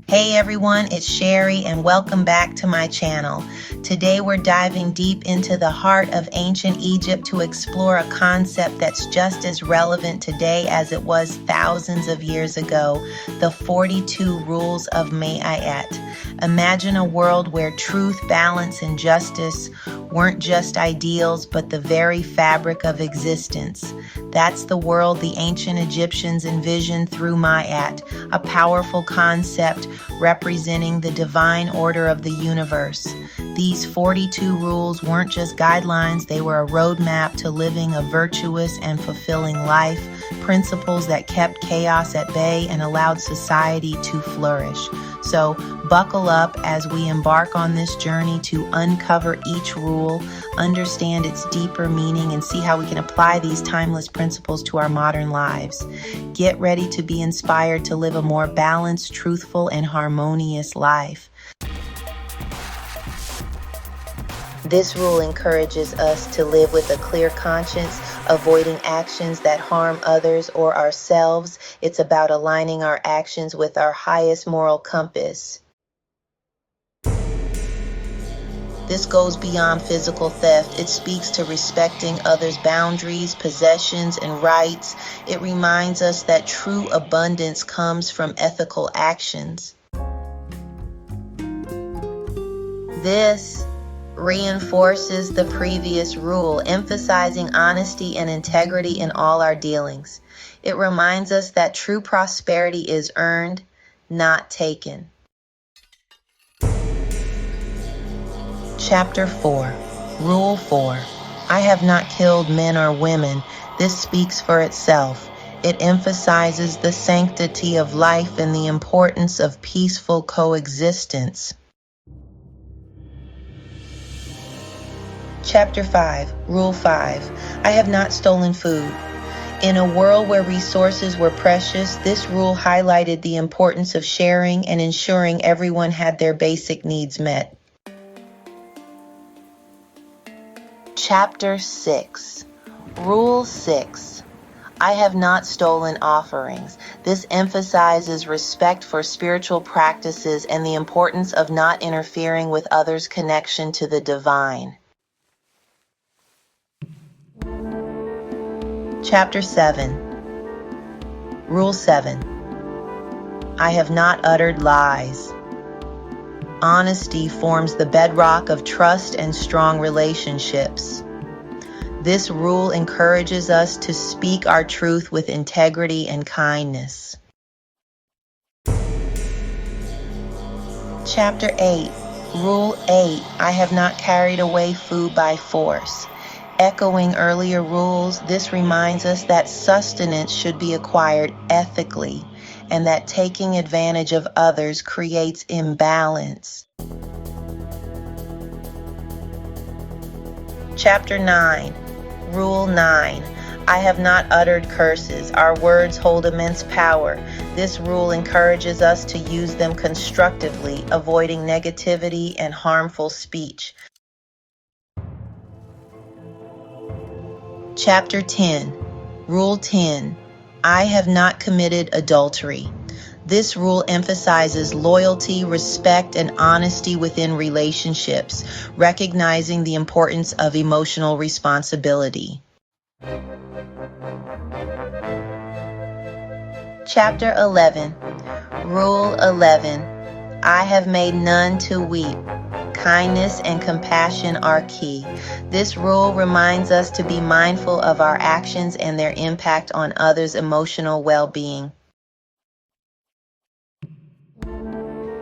Hey everyone, it's Sharri and welcome back to my channel. Today we're diving deep into the heart of ancient Egypt to explore a concept that's just as relevant today as it was thousands of years ago, the 42 rules of Maat. Imagine a world where truth, balance, and justice weren't just ideals, but the very fabric of existence. That's the world the ancient Egyptians envisioned through Maat, a powerful concept representing the divine order of the universe. These 42 rules weren't just guidelines, they were a roadmap to living a virtuous and fulfilling life, principles that kept chaos at bay and allowed society to flourish. So buckle up as we embark on this journey to uncover each rule, understand its deeper meaning, and see how we can apply these timeless principles to our modern lives. Get ready to be inspired to live a more balanced, truthful, and harmonious life. This rule encourages us to live with a clear conscience, avoiding actions that harm others or ourselves. It's about aligning our actions with our highest moral compass. This goes beyond physical theft. It speaks to respecting others' boundaries, possessions, and rights. It reminds us that true abundance comes from ethical actions. This reinforces the previous rule, emphasizing honesty and integrity in all our dealings. It reminds us that true prosperity is earned, not taken. Chapter 4, Rule 4. I have not killed men or women. This speaks for itself. It emphasizes the sanctity of life and the importance of peaceful coexistence. Chapter 5, Rule 5. I have not stolen food. In a world where resources were precious, this rule highlighted the importance of sharing and ensuring everyone had their basic needs met. Chapter 6, Rule 6. I have not stolen offerings. This emphasizes respect for spiritual practices and the importance of not interfering with others' connection to the divine. Chapter 7, Rule 7. I have not uttered lies. Honesty forms the bedrock of trust and strong relationships. This rule encourages us to speak our truth with integrity and kindness. Chapter 8, Rule 8. I have not carried away food by force. Echoing earlier rules, this reminds us that sustenance should be acquired ethically and that taking advantage of others creates imbalance. Chapter 9, Rule 9. I have not uttered curses. Our words hold immense power. This rule encourages us to use them constructively, avoiding negativity and harmful speech. Chapter 10, Rule 10. I have not committed adultery. This rule emphasizes loyalty, respect, and honesty within relationships, recognizing the importance of emotional responsibility. Chapter 11, Rule 11. I have made none to weep. Kindness and compassion are key. This rule reminds us to be mindful of our actions and their impact on others' emotional well-being.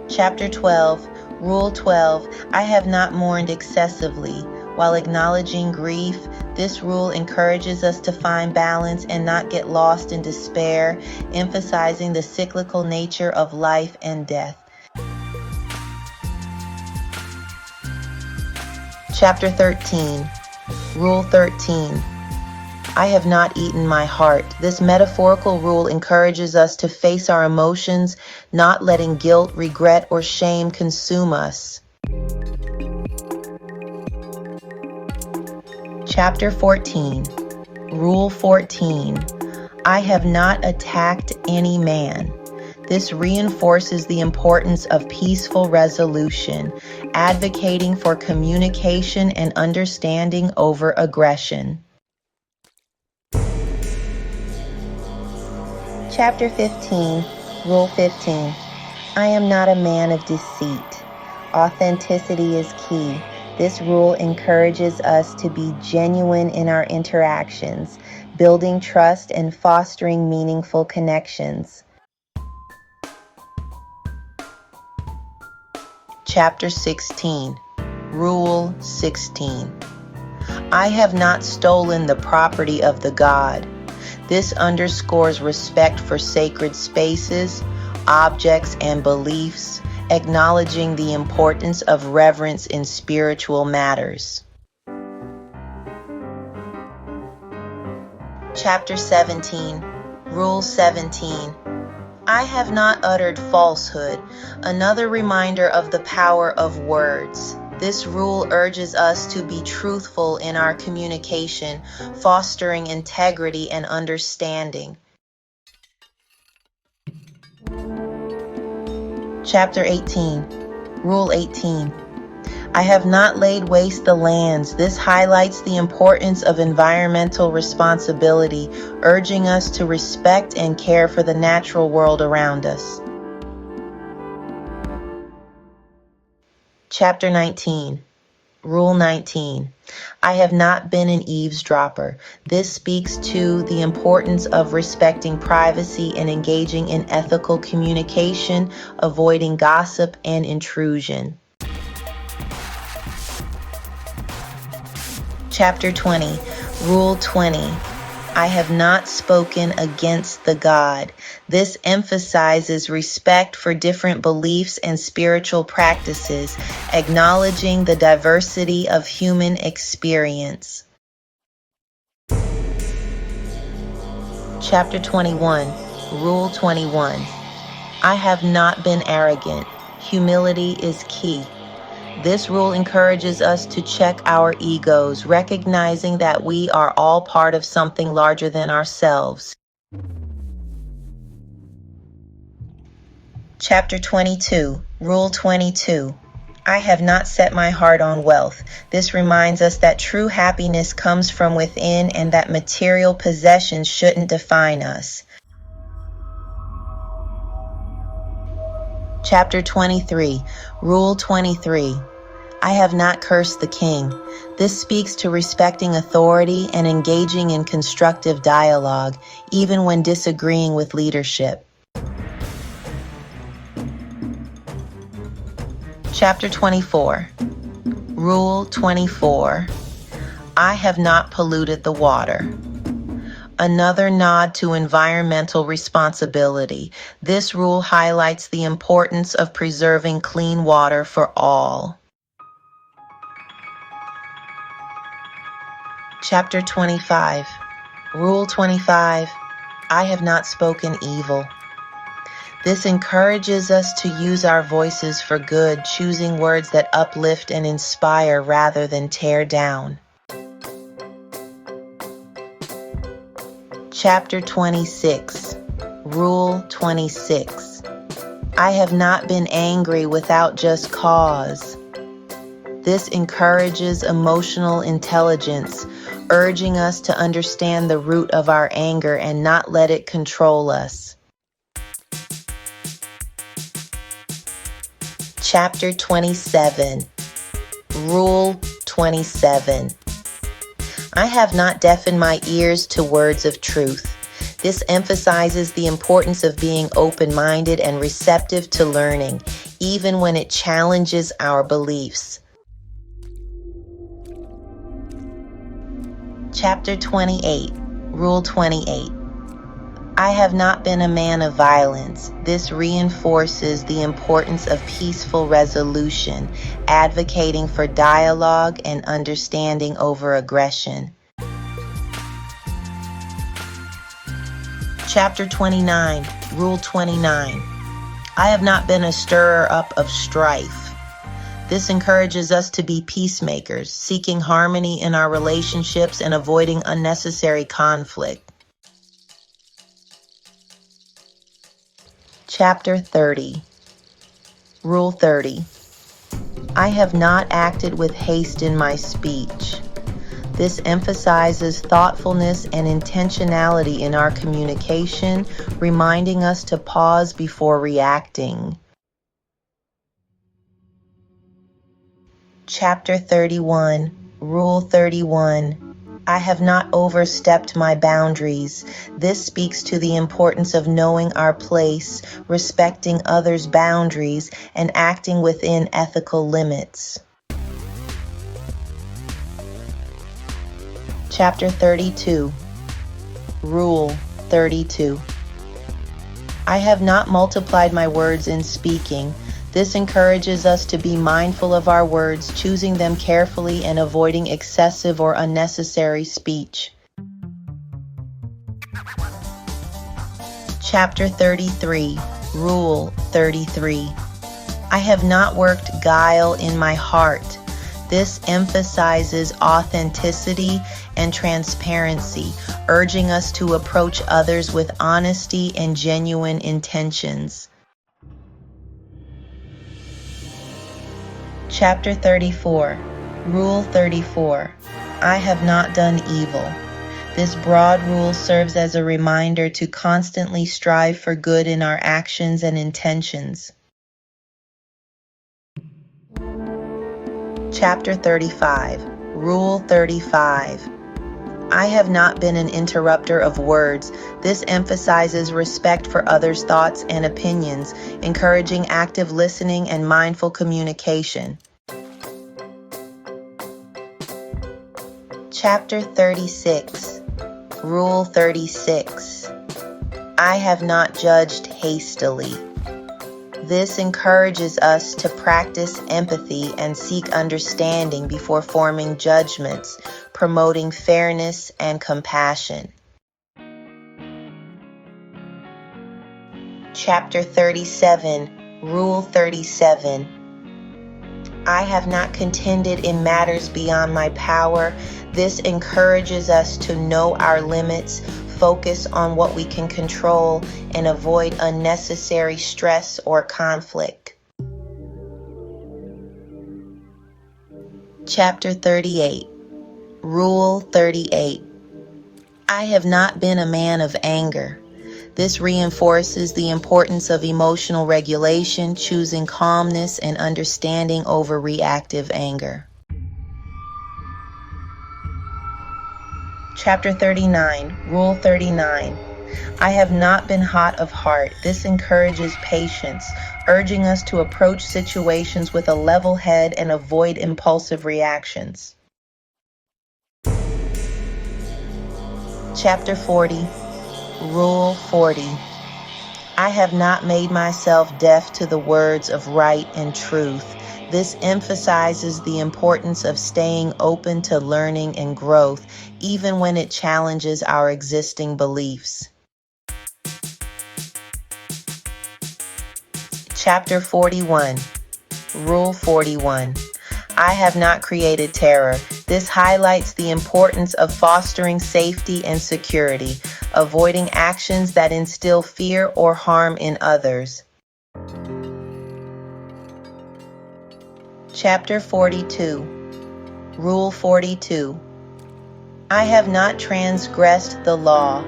Chapter 12, Rule 12. I have not mourned excessively. While acknowledging grief, this rule encourages us to find balance and not get lost in despair, emphasizing the cyclical nature of life and death. Chapter 13, Rule 13. I have not eaten my heart. This metaphorical rule encourages us to face our emotions, not letting guilt, regret, or shame consume us. Chapter 14, Rule 14. I have not attacked any man. This reinforces the importance of peaceful resolution, advocating for communication and understanding over aggression. Chapter 15, Rule 15. I am not a man of deceit. Authenticity is key. This rule encourages us to be genuine in our interactions, building trust and fostering meaningful connections. Chapter 16, Rule 16. I have not stolen the property of the God. This underscores respect for sacred spaces, objects, and beliefs, acknowledging the importance of reverence in spiritual matters. Chapter 17, Rule 17. I have not uttered falsehood, another reminder of the power of words. This rule urges us to be truthful in our communication, fostering integrity and understanding. Chapter 18, Rule 18. I have not laid waste the lands. This highlights the importance of environmental responsibility, urging us to respect and care for the natural world around us. Chapter 19, Rule 19. I have not been an eavesdropper. This speaks to the importance of respecting privacy and engaging in ethical communication, avoiding gossip and intrusion. Chapter 20, Rule 20. I have not spoken against the God. This emphasizes respect for different beliefs and spiritual practices, acknowledging the diversity of human experience. Chapter 21, Rule 21. I have not been arrogant. Humility is key. This rule encourages us to check our egos, recognizing that we are all part of something larger than ourselves. Chapter 22, Rule 22. I have not set my heart on wealth. This reminds us that true happiness comes from within and that material possessions shouldn't define us. Chapter 23, Rule 23. I have not cursed the king. This speaks to respecting authority and engaging in constructive dialogue, even when disagreeing with leadership. Chapter 24, Rule 24. I have not polluted the water. Another nod to environmental responsibility. This rule highlights the importance of preserving clean water for all. Chapter 25, Rule 25. I have not spoken evil. This encourages us to use our voices for good, choosing words that uplift and inspire rather than tear down. Chapter 26, Rule 26. I have not been angry without just cause. This encourages emotional intelligence, urging us to understand the root of our anger and not let it control us. Chapter 27, Rule 27. I have not deafened my ears to words of truth. This emphasizes the importance of being open-minded and receptive to learning, even when it challenges our beliefs. Chapter 28, Rule 28. I have not been a man of violence. This reinforces the importance of peaceful resolution, advocating for dialogue and understanding over aggression. Chapter 29, Rule 29. I have not been a stirrer-up of strife. This encourages us to be peacemakers, seeking harmony in our relationships and avoiding unnecessary conflict. Chapter 30. Rule 30. I have not acted with haste in my speech. This emphasizes thoughtfulness and intentionality in our communication, reminding us to pause before reacting. Chapter 31. Rule 31. I have not overstepped my boundaries. This speaks to the importance of knowing our place, respecting others' boundaries, and acting within ethical limits. Chapter 32. Rule 32. I have not multiplied my words in speaking. This encourages us to be mindful of our words, choosing them carefully and avoiding excessive or unnecessary speech. Chapter 33. Rule 33. I have not worked guile in my heart. This emphasizes authenticity and transparency, urging us to approach others with honesty and genuine intentions. Chapter 34. Rule 34. I have not done evil. This broad rule serves as a reminder to constantly strive for good in our actions and intentions. Chapter 35. Rule 35. I have not been an interrupter of words. This emphasizes respect for others' thoughts and opinions, encouraging active listening and mindful communication. Chapter 36. Rule 36. I have not judged hastily. This encourages us to practice empathy and seek understanding before forming judgments, promoting fairness and compassion. Chapter 37. Rule 37. I have not contended in matters beyond my power. This encourages us to know our limits, focus on what we can control, and avoid unnecessary stress or conflict. Chapter 38. Rule 38. I have not been a man of anger. This reinforces the importance of emotional regulation, choosing calmness and understanding over reactive anger. Chapter 39. Rule 39. I have not been hot of heart. This encourages patience, urging us to approach situations with a level head and avoid impulsive reactions. Chapter 40. Rule 40. I have not made myself deaf to the words of right and truth. This emphasizes the importance of staying open to learning and growth, even when it challenges our existing beliefs. Chapter 41. Rule 41. I have not created terror. This highlights the importance of fostering safety and security, avoiding actions that instill fear or harm in others. Chapter 42. Rule 42. I have not transgressed the law.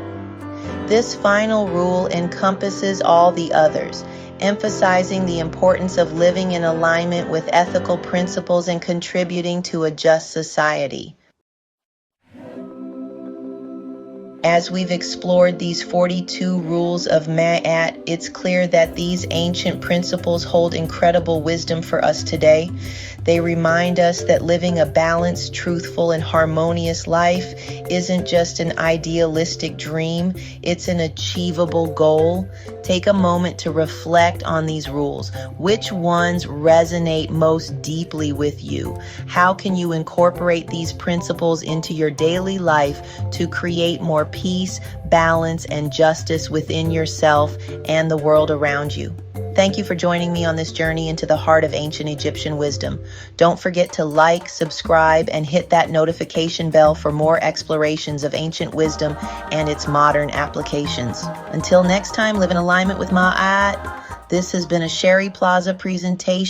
This final rule encompasses all the others, emphasizing the importance of living in alignment with ethical principles and contributing to a just society. As we've explored these 42 rules of Maat, it's clear that these ancient principles hold incredible wisdom for us today. They remind us that living a balanced, truthful, and harmonious life isn't just an idealistic dream, it's an achievable goal. Take a moment to reflect on these rules. Which ones resonate most deeply with you? How can you incorporate these principles into your daily life to create more peace, balance, and justice within yourself and the world around you? Thank you for joining me on this journey into the heart of ancient Egyptian wisdom. Don't forget to like, subscribe, and hit that notification bell for more explorations of ancient wisdom and its modern applications. Until next time, live in alignment with Maat. This has been a Sharri Plaza presentation.